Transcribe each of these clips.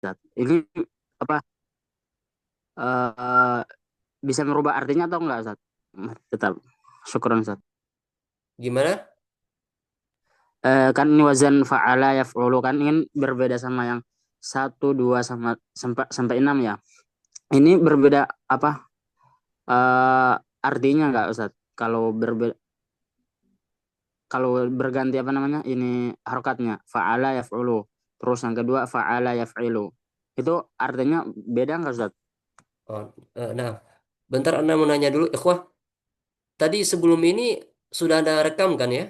Ustaz. Ini apa eh, bisa merubah artinya atau enggak, Ustaz? Tetap. Syukron, Ustaz. Gimana? Kan ini wazan fa'ala yaf'ulu kan ini berbeda sama yang satu 2 sama sampai 6 ya. Ini berbeda apa eh artinya enggak, Ustaz? Kalau berbeda kalau berganti apa namanya? Ini harokatnya fa'ala yaf'ulu. Terus yang kedua fa'ala yaf'ilu. Itu artinya beda enggak, Ustaz? Oh, nah, bentar Anda mau nanya dulu, Ikhwah. Tadi sebelum ini sudah ada rekam kan ya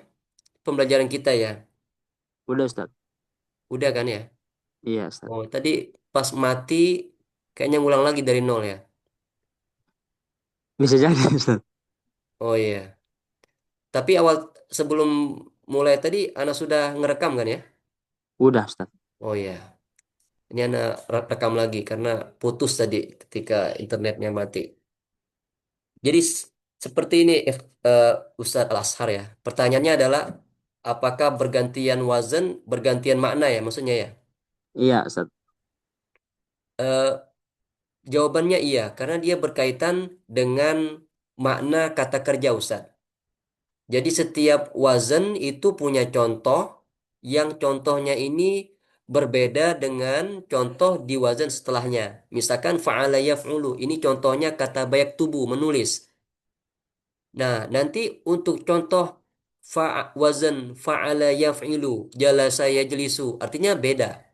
pembelajaran kita ya? Udah, Ustaz. Udah kan ya? Iya, Ustaz. Oh, tadi pas mati kayaknya ngulang lagi dari nol ya? Bisa jadi, Ustaz. Oh iya. Tapi awal sebelum mulai tadi Anda sudah ngerekam kan ya? Udah, Ustaz. Oh iya. Ini Anda rekam lagi karena putus tadi ketika internetnya mati. Jadi seperti ini Ustadz Al-Azhar ya. Pertanyaannya adalah apakah bergantian wazan, bergantian makna ya maksudnya ya? Iya, Ustaz. Eh, Jawabannya iya, karena dia berkaitan dengan makna kata kerja Ustadz. Jadi setiap wazan itu punya contoh yang contohnya ini berbeda dengan contoh di wazan setelahnya. Misalkan fa'ala yaf'ulu, ini contohnya kata bayak tubuh menulis. Nah, nanti untuk contoh wazan fa'ala yaf'ilu, jalasa yajlisu, artinya beda.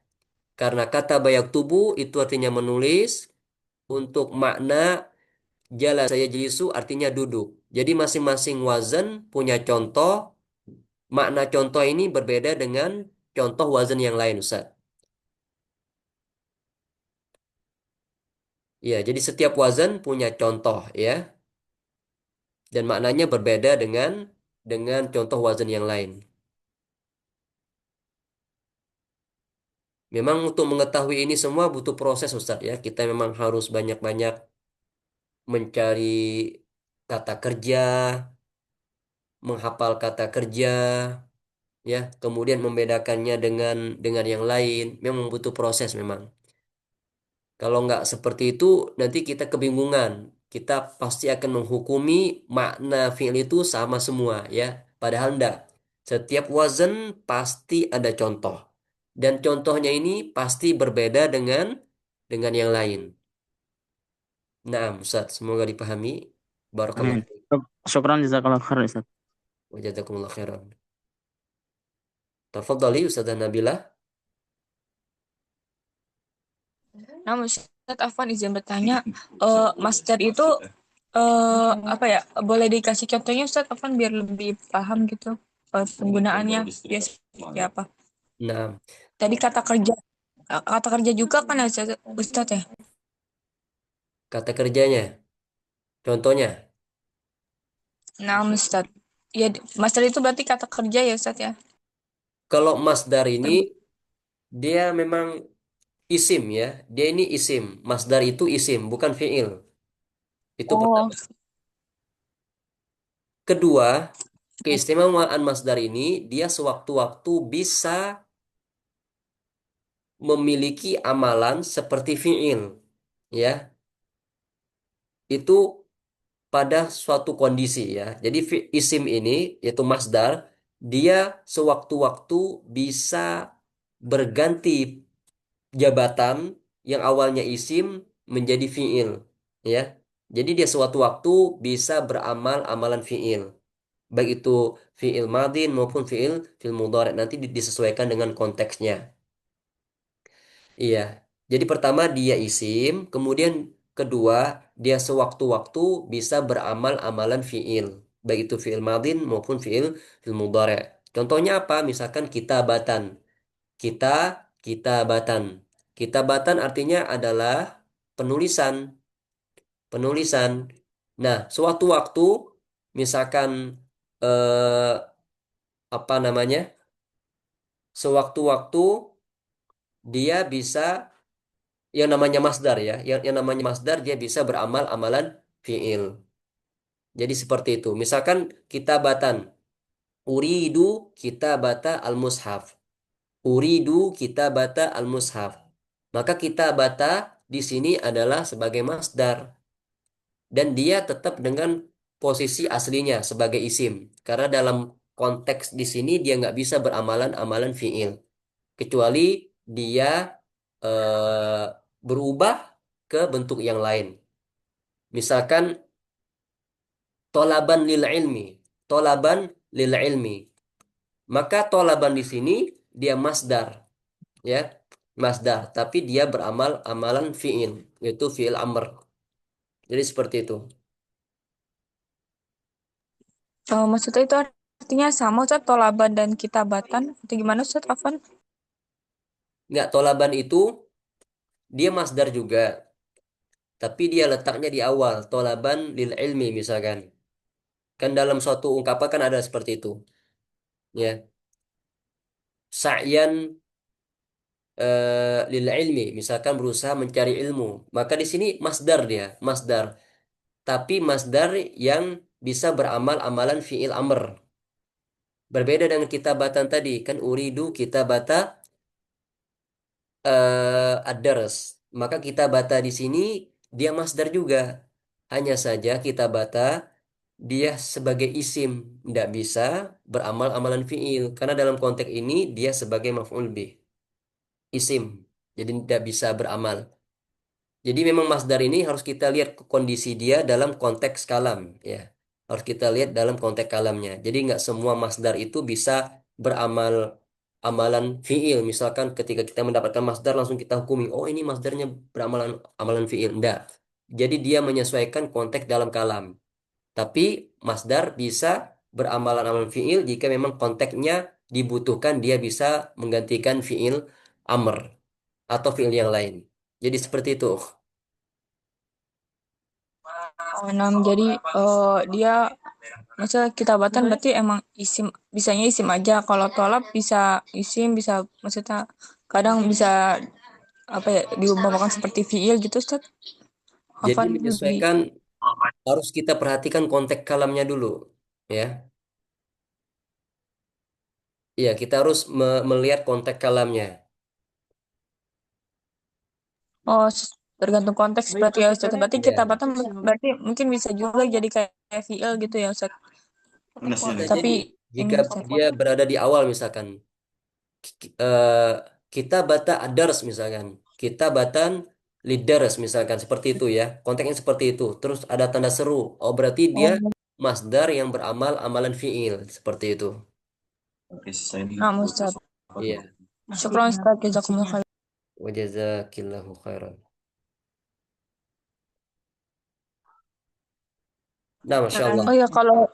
Karena kata bayak tubuh itu artinya menulis, untuk makna jalasa yajlisu artinya duduk. Jadi masing-masing wazan punya contoh, makna contoh ini berbeda dengan contoh wazan yang lain, Ustaz. Ya, jadi setiap wazan punya contoh ya, dan maknanya berbeda dengan contoh wazan yang lain. Memang untuk mengetahui ini semua butuh proses Ustadz ya. Kita memang harus banyak-banyak mencari kata kerja, menghafal kata kerja, ya, kemudian membedakannya dengan yang lain. Memang butuh proses memang. Kalau nggak seperti itu, nanti kita kebingungan. Kita pasti akan menghukumi makna fi'il itu sama semua ya. Padahal enggak. Setiap wazan pasti ada contoh. Dan contohnya ini pasti berbeda dengan yang lain. Nah, Ustaz, semoga dipahami. Barakallahu Amin. fiik. Syukran jazakallahu khair, Ustaz. Wa jazakumullah khairan. Tafadhali Ustazah Nabila. Nah, Ustadz Afwan izin bertanya, master itu apa ya? Boleh dikasih contohnya Ustadz Afwan biar lebih paham gitu penggunaannya biasa seperti apa? Nah, Tadi kata kerja juga kan ya, Ustadz ya? kata kerjanya, contohnya. Nah, Ustadz. Ya, master itu berarti kata kerja ya Ustadz ya? Kalau masdar ini, Ter- dia memang isim ya. Dia ini isim. Masdar itu isim, bukan fi'il. Itu Oh, pertama. Kedua, keistimewaan masdar ini, dia sewaktu-waktu bisa memiliki amalan seperti fi'il. Ya, itu pada suatu kondisi ya. Jadi isim ini yaitu masdar, dia sewaktu-waktu bisa berganti jabatan yang awalnya isim menjadi fiil ya. Jadi dia sewaktu waktu bisa beramal amalan fiil. Baik itu fiil madin maupun fiil mudhari nanti disesuaikan dengan konteksnya. Iya. Jadi pertama dia isim, kemudian kedua dia sewaktu-waktu bisa beramal amalan fiil, baik itu fiil madin maupun fiil mudhari. Contohnya apa? Misalkan kitabatan. Kita kitabatan. Kitabatan artinya adalah penulisan, penulisan. Nah, suatu waktu misalkan eh, apa namanya? Sewaktu-waktu dia bisa yang namanya masdar ya, yang namanya masdar dia bisa beramal amalan fiil. Jadi seperti itu. Misalkan kitabatan, uridu kitabata al-mushaf. Uridu kitabata al-mushaf. Maka kita bata di sini adalah sebagai masdar dan dia tetap dengan posisi aslinya sebagai isim. Karena dalam konteks di sini dia nggak bisa beramalan amalan fiil kecuali dia berubah ke bentuk yang lain. Misalkan tolaban lil ilmi, tolaban lil ilmi. Maka tolaban di sini dia masdar, ya, masdar. Tapi dia beramal amalan fiil, yaitu fiil amr. Jadi seperti itu. Maksudnya itu artinya sama Ustaz, tolaban dan kitabatan atau gimana Ustaz Afan? Nggak, tolaban itu dia masdar juga, tapi dia letaknya di awal. Tolaban lil ilmi misalkan. Kan dalam suatu ungkapan kan ada seperti itu, ya. Sa'yan lil ilmi, misalkan berusaha mencari ilmu. Maka di sini masdar dia, masdar. Tapi masdar yang bisa beramal amalan fiil amr. Berbeda dengan kitabatan tadi, kan uridu kitabata ad-dars. Maka kitabata di sini dia masdar juga. Hanya saja kitabata dia sebagai isim, tidak bisa beramal amalan fiil karena dalam konteks ini dia sebagai maf'ul bih, isim. Jadi tidak bisa beramal. Jadi memang masdar ini harus kita lihat kondisi dia dalam konteks kalam, ya. Harus kita lihat dalam konteks kalamnya. Jadi nggak semua masdar itu bisa beramal amalan fiil. Misalkan ketika kita mendapatkan masdar langsung kita hukumi, oh ini masdarnya beramalan amalan fiil. Enggak. Jadi dia menyesuaikan konteks dalam kalam. Tapi masdar bisa beramalan amalan fiil jika memang konteksnya dibutuhkan dia bisa menggantikan fiil amr atau fiil yang lain. Jadi seperti itu. Oh, enam. Jadi dia maksudnya kitabatan berarti emang isim, bisanya isim aja. Kalau tolab bisa isim, bisa maksudnya kadang bisa apa ya diumpamakan seperti fiil gitu Ustaz. Jadi Afan lebih. menyesuaikan harus kita perhatikan konteks kalamnya dulu, ya. Iya, kita harus melihat konteks kalamnya. Oh, tergantung konteks berarti ya Ustaz. Berarti Iya, kitabatan berarti mungkin bisa juga jadi kayak fiil gitu ya Ustaz. bisa Tapi jadi ini jika Ustaz. dia berada di awal misalkan eh, kita bata adars misalkan, kita batan leaders misalkan seperti itu ya. Konteksnya seperti itu. Terus ada tanda seru. Oh, berarti dia Oh, masdar yang beramal amalan fiil seperti itu. nah Ustaz. Iya. Syukran Ustaz, jazakumullah khair. Wajazakillahu khairan. Nah, Masya Allah. Oh ya, kalau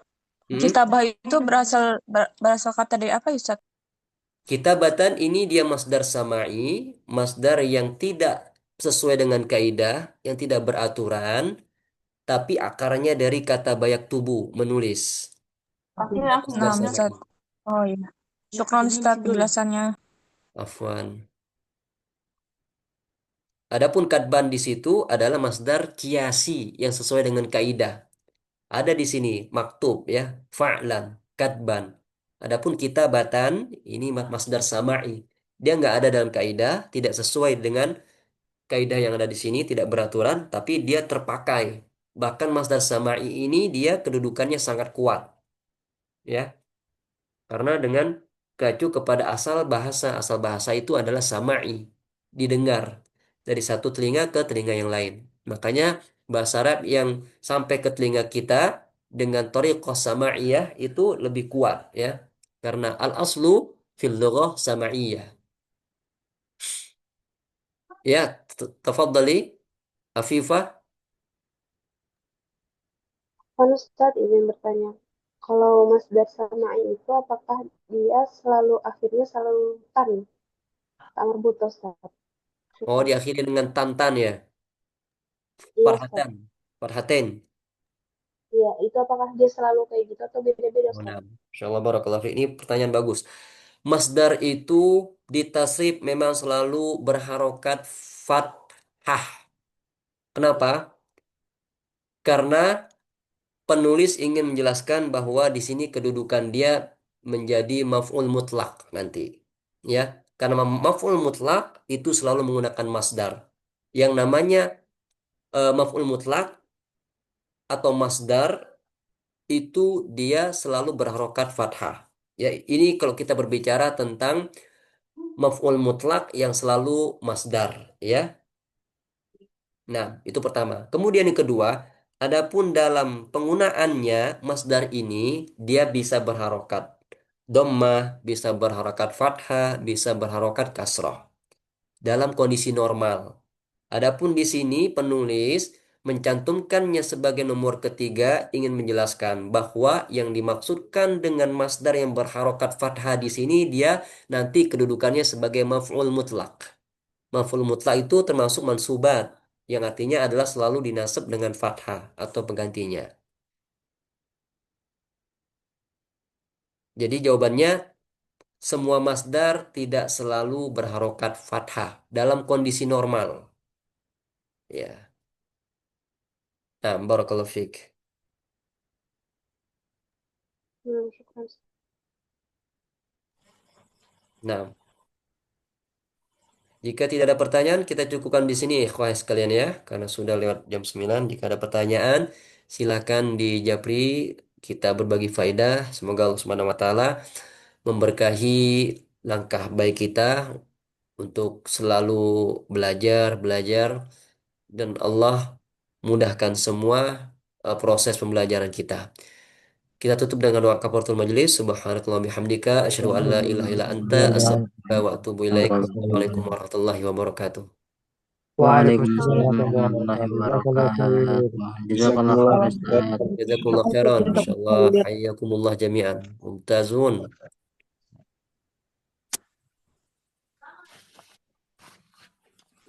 Hmm? kitabah itu berasal kata dari apa ya, Ustaz? Kitabatan ini dia masdar samai, masdar yang tidak sesuai dengan kaidah, yang tidak beraturan, tapi akarnya dari kata bayak tubuh, menulis. Masdar Nah, samai. Ustaz. Oh iya. Syukran Ustaz penjelasannya. Afwan. Adapun katban di situ adalah masdar kiasi yang sesuai dengan kaidah. Ada di sini maktub ya, fa'lan, katban. Adapun kitabatan ini masdar samai. Dia nggak ada dalam kaidah, tidak sesuai dengan kaidah yang ada di sini, tidak beraturan, tapi dia terpakai. Bahkan masdar samai ini dia kedudukannya sangat kuat, ya. Karena dengan gacu kepada asal bahasa itu adalah samai, didengar dari satu telinga ke telinga yang lain. Makanya bahasa Arab yang sampai ke telinga kita dengan thariqah samaiyah itu lebih kuat ya. Karena al-aslu fil lughah samaiyah. Ya, tafadhali Afifah. Kan Ustadz izin bertanya, kalau masdar sama'i itu apakah dia selalu akhirnya selalu tan? Tak merbuta Ustadz. Oh, Syukran. diakhiri dengan tantan ya. Iya Farhatan. Ustadz. Farhaten. Iya, itu apakah dia selalu kayak gitu atau beda-beda Oh, nah. Ustadz? Insyaallah barakallahu fiik. Ini pertanyaan bagus. Masdar itu ditasrif memang selalu berharokat fathah. Kenapa? Karena penulis ingin menjelaskan bahwa di sini kedudukan dia menjadi maf'ul mutlak nanti. Ya. Karena maf'ul mutlak itu selalu menggunakan masdar. Yang namanya maf'ul mutlak atau masdar itu dia selalu berharokat fathah. Ya, ini kalau kita berbicara tentang maf'ul mutlak yang selalu masdar, ya. Nah, itu pertama. Kemudian yang kedua, adapun dalam penggunaannya masdar ini dia bisa berharokat dhammah, bisa berharokat fathah, bisa berharokat kasrah dalam kondisi normal. Adapun di sini penulis mencantumkannya sebagai nomor ketiga ingin menjelaskan bahwa yang dimaksudkan dengan masdar yang berharokat fathah di sini dia nanti kedudukannya sebagai maf'ul mutlak. Maf'ul mutlak itu termasuk mansubat yang artinya adalah selalu dinasab dengan fathah atau penggantinya. Jadi jawabannya semua masdar tidak selalu berharokat fathah dalam kondisi normal. Ya. Nah, barakallahu fiik. Syukran. Nah, jika tidak ada pertanyaan, kita cukupkan di sini, ikhwah sekalian ya, karena sudah lewat jam 9. Jika ada pertanyaan, silakan di Japri, kita berbagi faedah. Semoga Allah Subhanahu wa taala memberkahi langkah baik kita untuk selalu belajar, belajar dan Allah mudahkan semua proses pembelajaran kita. Kita tutup dengan doa kafaratul majelis. Subhanakallah bihamdika asyhadu an la ilaha illa anta astaghfiruka wa atubu ilaik. Wassalamualaikum warahmatullahi wabarakatuh. Waalaikumsalam Waalaikumsalam warahmatullahi warahmatullahi wabarakatuh. wabarakatuh. Jazakallah Jazakumullah khair khairan. Ustaz. Jazakumullah khairan. Insyaallah hayyakumullah jami'an. Mumtazun.